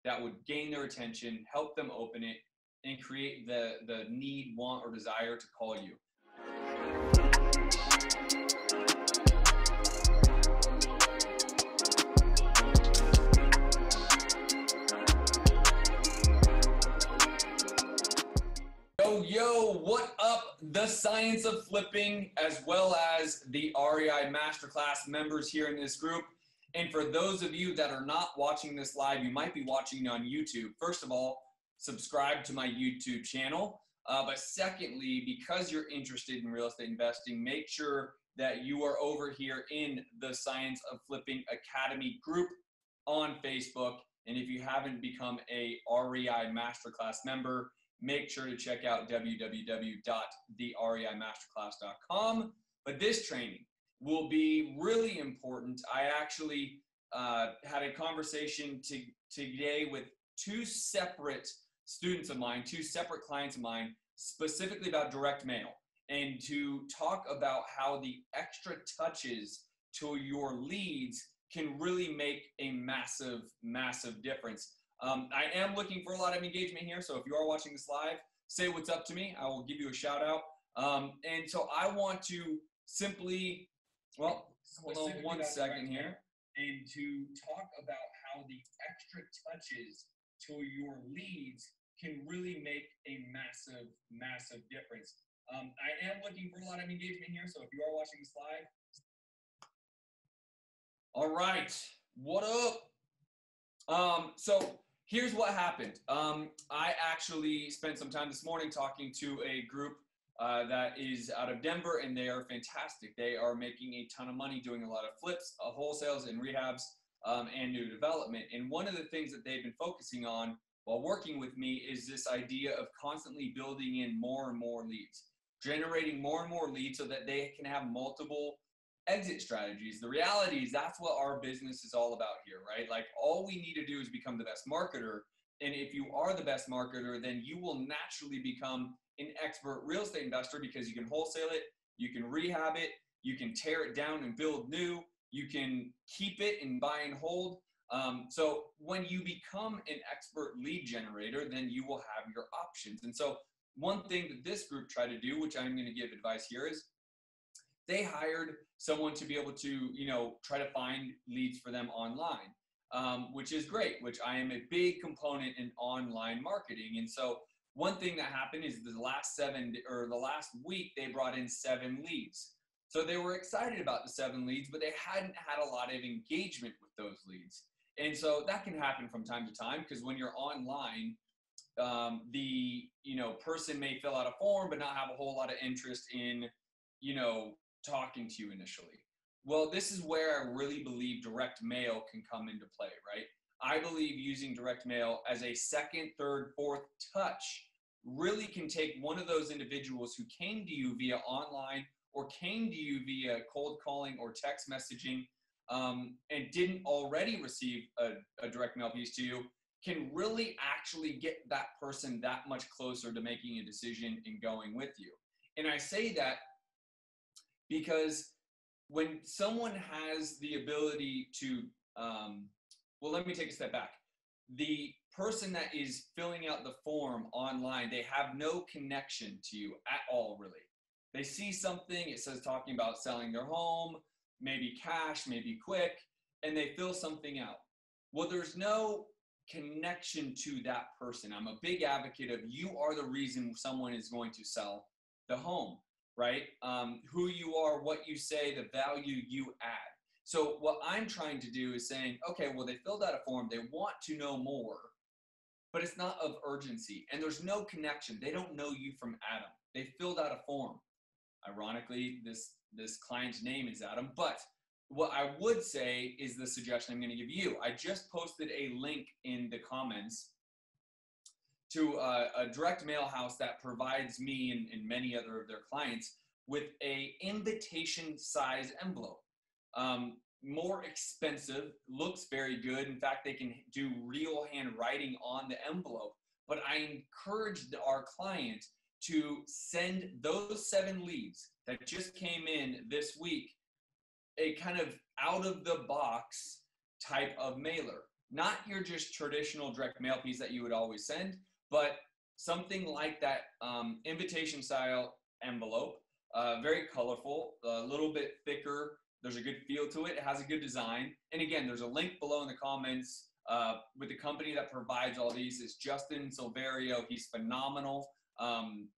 that would gain their attention, help them open it, and create the need, want, or desire to call you. Yo, what up? The Science of Flipping, as well as the REI Masterclass members here in this group. And for those of you that are not watching this live, you might be watching on YouTube. First of all, subscribe to my YouTube channel. But secondly, because you're interested in real estate investing, make sure that you are over here in the Science of Flipping Academy group on Facebook. And if you haven't become a REI Masterclass member, make sure to check out www.thereimasterclass.com. But this training will be really important. I actually had a conversation today with two separate students of mine, two separate clients of mine, specifically about direct mail, and to talk about how the extra touches to your leads can really make a massive, massive difference. I am looking for a lot of engagement here, so if you are watching this live, say what's up to me. I will give you a shout out. And so I want to simply, well, hold on one second here, and to talk about how the extra touches to your leads can really make a massive, massive difference. I am looking for a lot of engagement here, so if you are watching this live. All right, what up? So here's what happened. I actually spent some time this morning talking to a group that is out of Denver, and they are fantastic. They are making a ton of money doing a lot of flips, wholesales, and rehabs, and new development. And one of the things that they've been focusing on while working with me is this idea of constantly building in more and more leads, generating more and more leads so that they can have multiple exit strategies. The reality is that's what our business is all about here, right? Like, all we need to do is become the best marketer. And if you are the best marketer, then you will naturally become an expert real estate investor, because you can wholesale it, you can rehab it, you can tear it down and build new, you can keep it and buy and hold. So when you become an expert lead generator, then you will have your options. And so one thing that this group tried to do, which I'm going to give advice here, is they hired someone to be able to, try to find leads for them online, which is great, which I am a big component in online marketing. And so one thing that happened is the last week, they brought in 7 leads. So they were excited about the 7 leads, but they hadn't had a lot of engagement with those leads. And so that can happen from time to time, because when you're online, the person may fill out a form but not have a whole lot of interest in talking to you initially. Well, this is where I really believe direct mail can come into play, right? I believe using direct mail as a second, third, fourth touch really can take one of those individuals who came to you via online or came to you via cold calling or text messaging, and didn't already receive a direct mail piece to you, can really actually get that person that much closer to making a decision and going with you. And I say that because when someone has the ability to, let me take a step back. The person that is filling out the form online, they have no connection to you at all, really. They see something, it says talking about selling their home, maybe cash, maybe quick, and they fill something out. Well, there's no connection to that person. I'm a big advocate of you are the reason someone is going to sell the home, right? Who you are, what you say, the value you add. So what I'm trying to do is saying, okay, well, they filled out a form, they want to know more, but it's not of urgency, and there's no connection. They don't know you from Adam. They filled out a form. Ironically, this client's name is Adam, but what I would say is the suggestion I'm going to give you. I just posted a link in the comments to a direct mail house that provides me and many other of their clients with a invitation size envelope. More expensive, looks very good. In fact, they can do real handwriting on the envelope, but I encouraged our client to send those 7 leads that just came in this week a kind of out of the box type of mailer, not your just traditional direct mail piece that you would always send, but something like that invitation style envelope, very colorful, a little bit thicker. There's a good feel to it. It has a good design. And again, there's a link below in the comments with the company that provides all these. It's Justin Silverio. He's phenomenal.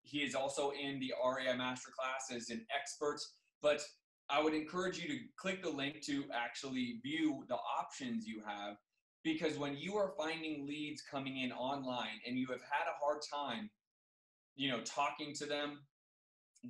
He is also in the REI Masterclass as an expert, but I would encourage you to click the link to actually view the options you have, because when you are finding leads coming in online and you have had a hard time, talking to them,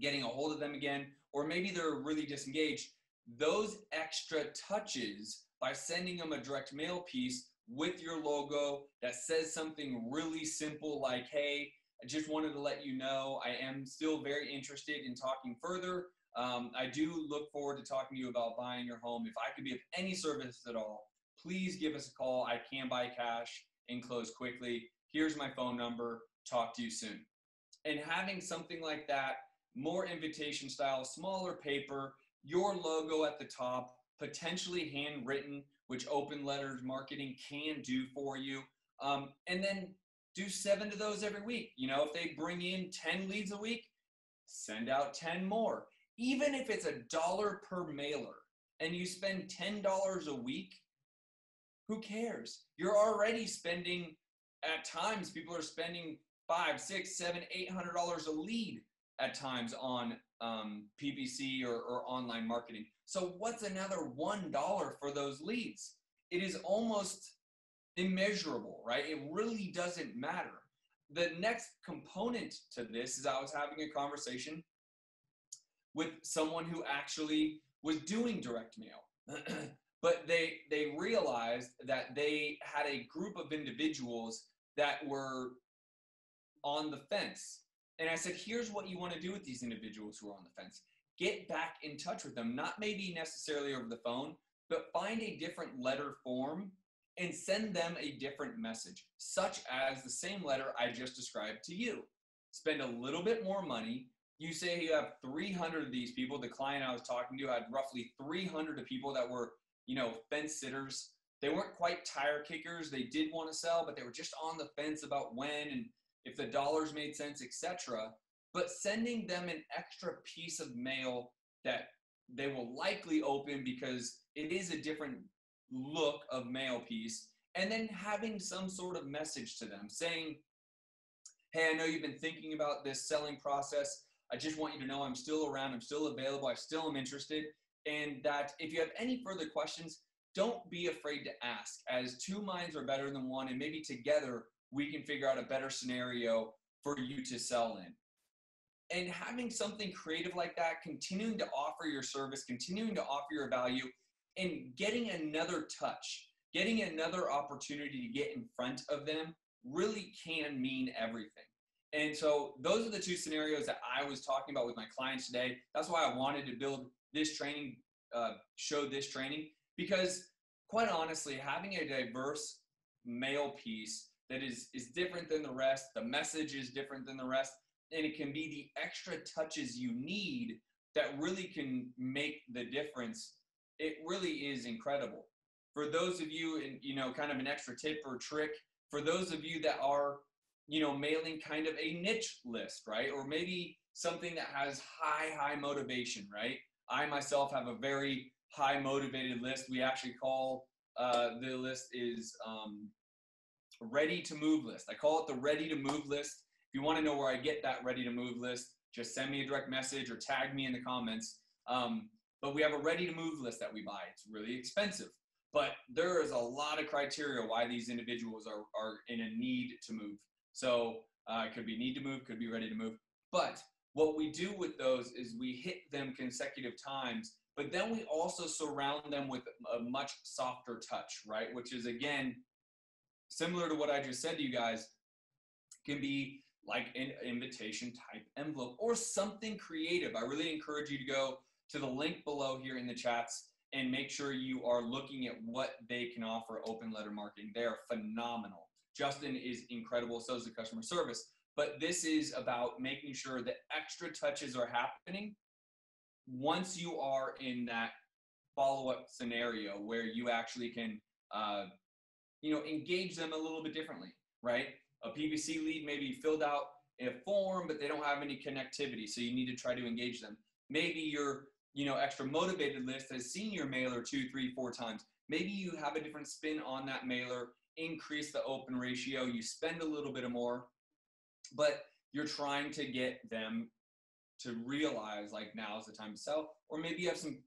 getting a hold of them again, or maybe they're really disengaged, those extra touches by sending them a direct mail piece with your logo that says something really simple like, hey, I just wanted to let you know I am still very interested in talking further. I do look forward to talking to you about buying your home. If I could be of any service at all, please give us a call. I can buy cash and close quickly. Here's my phone number. Talk to you soon. And having something like that, more invitation style, smaller paper, your logo at the top, potentially handwritten, which open letters marketing can do for you. And then do 7 of those every week. If they bring in 10 leads a week, send out 10 more. Even if it's $1 per mailer and you spend $10 a week, who cares? You're already spending, at times, people are spending $500, $600, $700, $800 a lead at times on PPC or online marketing. So what's another $1 for those leads? It is almost immeasurable, right? It really doesn't matter. The next component to this is I was having a conversation with someone who actually was doing direct mail. But they realized that they had a group of individuals that were on the fence. And I said, here's what you want to do with these individuals who are on the fence. Get back in touch with them, not maybe necessarily over the phone, but find a different letter form and send them a different message, such as the same letter I just described to you. Spend a little bit more money. You say you have 300 of these people. The client I was talking to had roughly 300 of people that were, fence sitters. They weren't quite tire kickers. They did want to sell, but they were just on the fence about when and if the dollars made sense, etc. But sending them an extra piece of mail that they will likely open because it is a different look of mail piece, and then having some sort of message to them saying, hey, I know you've been thinking about this selling process. I just want you to know I'm still around, I'm still available, I still am interested, and that if you have any further questions, don't be afraid to ask, as 2 minds are better than 1, and maybe together we can figure out a better scenario for you to sell in. And having something creative like that, continuing to offer your service, continuing to offer your value, and getting another touch, getting another opportunity to get in front of them really can mean everything. And so those are the 2 scenarios that I was talking about with my clients today. That's why I wanted to build this training, show this training, because quite honestly, having a diverse mail piece that is different than the rest, the message is different than the rest, and it can be the extra touches you need that really can make the difference. It really is incredible. For those of you, in kind of an extra tip or trick, for those of you that are, mailing kind of a niche list, right? Or maybe something that has high motivation, right? I myself have a very high motivated list. We actually call the list is ready to move list. I call it the ready to move list. If you want to know where I get that ready to move list, just send me a direct message or tag me in the comments. But we have a ready to move list that we buy. It's really expensive, but there is a lot of criteria why these individuals are in a need to move. So it could be need to move, could be ready to move. But what we do with those is we hit them consecutive times, but then we also surround them with a much softer touch, right? Which is, again, similar to what I just said to you guys, can be like an invitation type envelope or something creative. I really encourage you to go to the link below here in the chats and make sure you are looking at what they can offer open letter marketing. They are phenomenal. Justin is incredible, so is the customer service. But this is about making sure that extra touches are happening once you are in that follow-up scenario where you actually can engage them a little bit differently, right? A PPC lead maybe filled out a form, but they don't have any connectivity. So you need to try to engage them. Maybe your, extra motivated list has seen your mailer 2, 3, 4 times. Maybe you have a different spin on that mailer, increase the open ratio, you spend a little bit more, but you're trying to get them to realize like now's the time to sell. Or maybe you have some,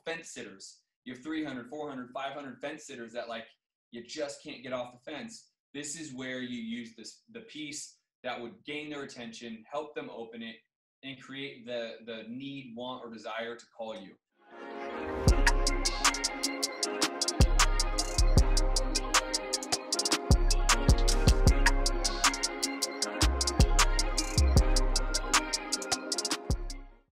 fence sitters. You have 300, 400, 500 fence sitters that like you just can't get off the fence. This is where you use the piece that would gain their attention, help them open it, and create the need, want, or desire to call you.